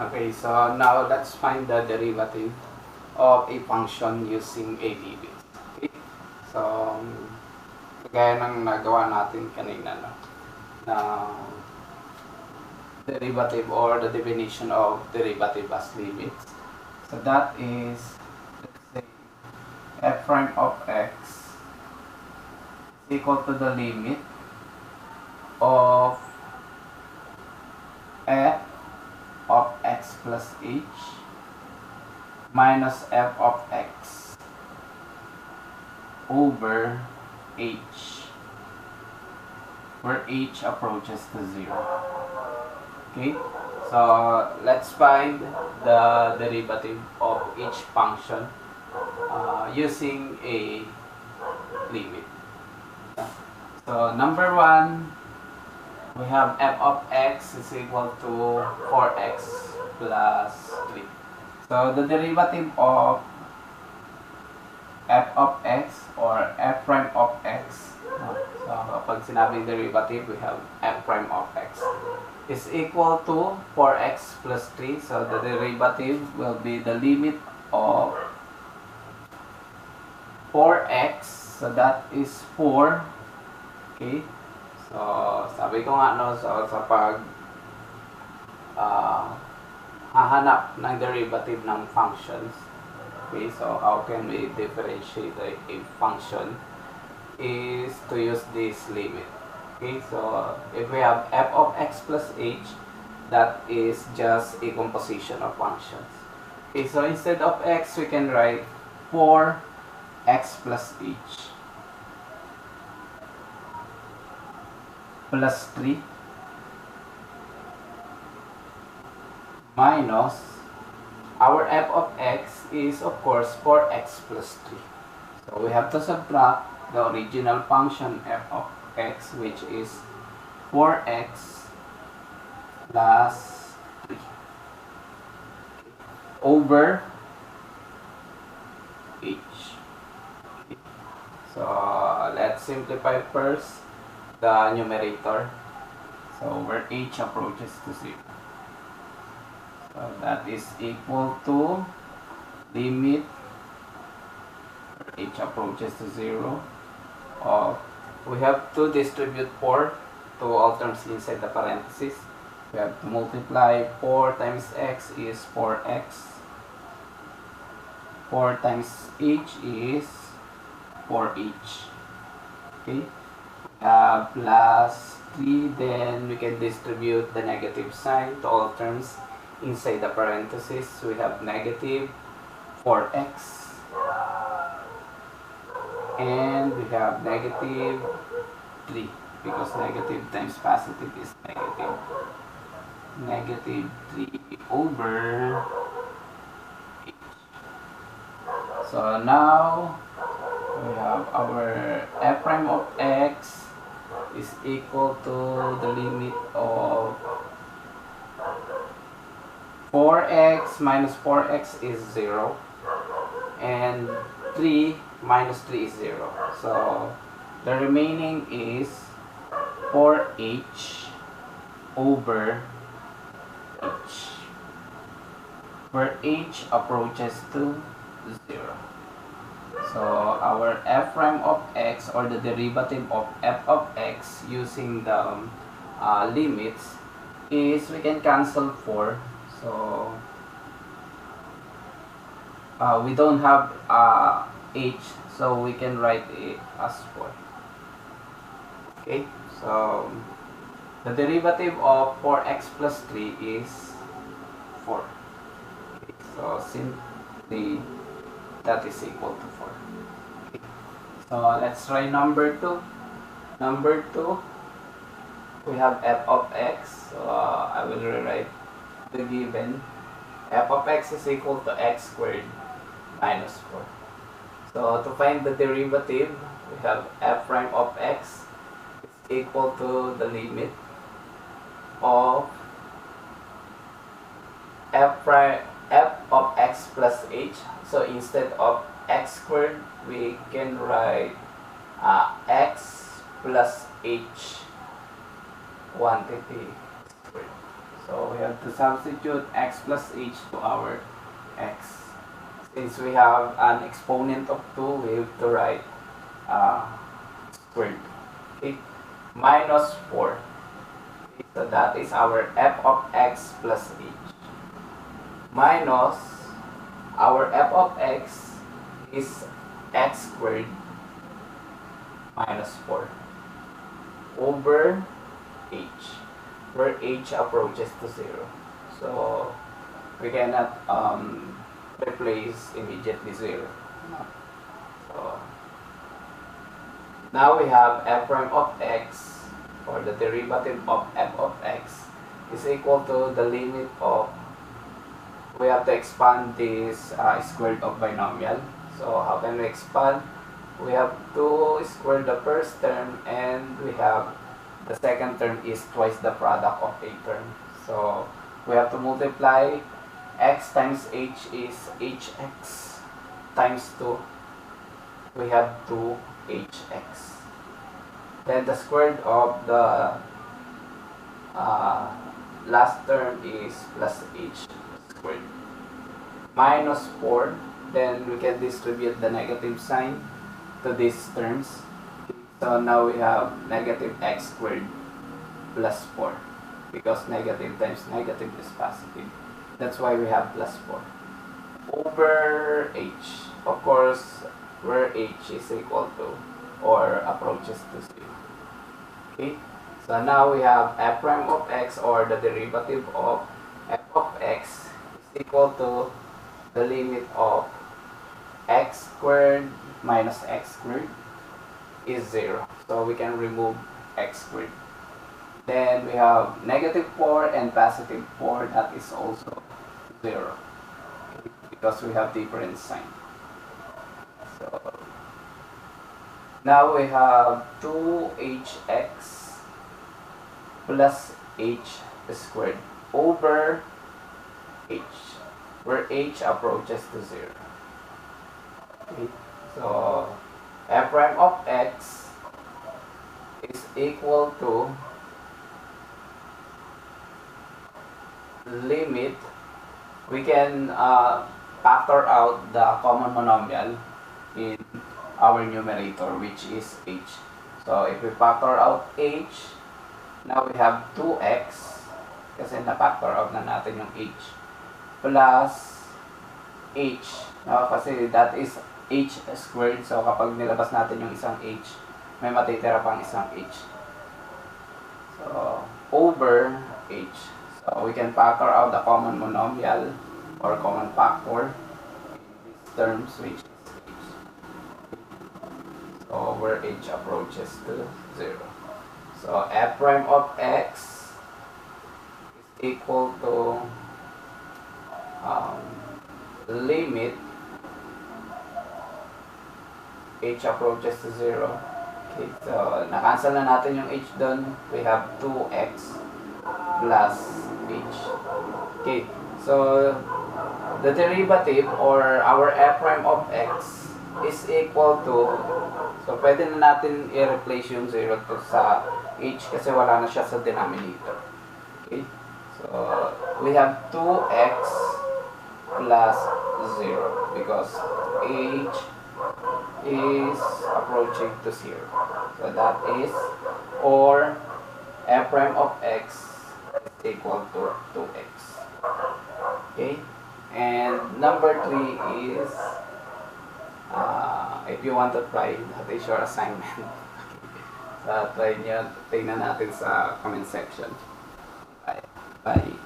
Okay, so now let's find the derivative of a function using a limit. Okay? So, kagaya ng nagawa natin kanina, no? Na derivative or the definition of derivative as limits. So that is, let's say, f prime of x is equal to the limit of f of x plus h minus f of x over h, where h approaches to 0. Okay, so let's find the derivative of each function using a limit. So number one, we have f of x is equal to 4x plus 3. So the derivative of f of x or f prime of x, so kapag sinabing derivative, we have f prime of x is equal to 4x plus 3. So the derivative will be the limit of 4x, so that is 4. Okay, so sabi ko nga, no, so sa pag hahanap ng derivative ng functions, okay, so how can we differentiate a function is to use this limit. Okay, so if we have f of x plus h, that is just a composition of functions. Okay, so instead of x, we can write 4x plus h plus 3 minus our f of x is of course 4x plus 3. So we have to subtract the original function f of x, which is 4x plus 3 over h. So let's simplify first the numerator. So where h approaches to 0. So that is equal to limit h approaches to 0 of, we have to distribute 4 to all terms inside the parentheses. We have to multiply 4 times x is 4x. 4 times h is 4h. Okay. Plus 3, then we can distribute the negative sign to all terms inside the parentheses. We have negative 4x and we have negative 3, because negative times positive is negative. Negative 3 over h. So now we have our f prime of x is equal to the limit of 4x minus 4x is 0, and 3 minus 3 is 0. So the remaining is 4h over h, where h approaches to 0. So our f prime of x, or the derivative of f of x using the limits, is we can cancel 4. So we don't have h, so we can write it as 4. Okay, so the derivative of 4x plus 3 is 4. Okay, so simply that is equal to 4. Okay. So let's try number 2. Number 2, we have f of x. So I will rewrite the given. F of x is equal to x squared minus 4. So to find the derivative, we have f prime of x is equal to the limit of f of x plus h. So instead of x squared, we can write x plus h quantity squared. So we have to substitute x plus h to our x. Since we have an exponent of 2, we have to write squared. Okay? Minus 4. Okay, so that is our f of x plus h. Minus our f of x is x squared minus 4 over h, where h approaches to 0. So we cannot replace immediately 0. So now we have f prime of x, or the derivative of f of x, is equal to the limit of, we have to expand this squared of binomial. So how can we expand? We have to square the first term, and we have the second term is twice the product of a term. So we have to multiply x times h is hx times 2. We have 2hx. Then the square of the last term is plus h squared. Minus 4. Then we can distribute the negative sign to these terms. So now we have negative x squared plus 4, because negative times negative is positive. That's why we have plus 4 over h. Of course, where h is equal to or approaches to 0. Okay, so now we have f prime of x, or the derivative of f of x, is equal to the limit of x squared minus x squared is 0. So we can remove x squared. Then we have negative 4 and positive 4, that is also 0. Okay, because we have different sign. So now we have 2hx plus h squared over h, where h approaches to 0. Okay. So f prime of x is equal to limit, we can factor out the common monomial in our numerator, which is h. So if we factor out h, now we have 2x, kasi na-factor out na natin yung h, plus h. Kasi that is h squared. So kapag nilabas natin yung isang h, may matitira pang isang h. So over h. So we can factor out the common monomial or common factor in these terms, which is h. So where h approaches to 0. So f prime of x is equal to limit h approaches to 0. Okay, so na-cancel na natin yung h doon. We have 2x plus h. Okay, so the derivative, or our f prime of x, is equal to, so pwede na natin i-replace yung 0 to sa h kasi wala na siya sa denominator. Okay, so we have 2x plus 0 because h is approaching to 0. So that is, or f prime of x is equal to 2x. Okay, and number 3 is, if you want to try, that is your assignment. So try nyo, tingnan natin sa comment section. Bye. Bye.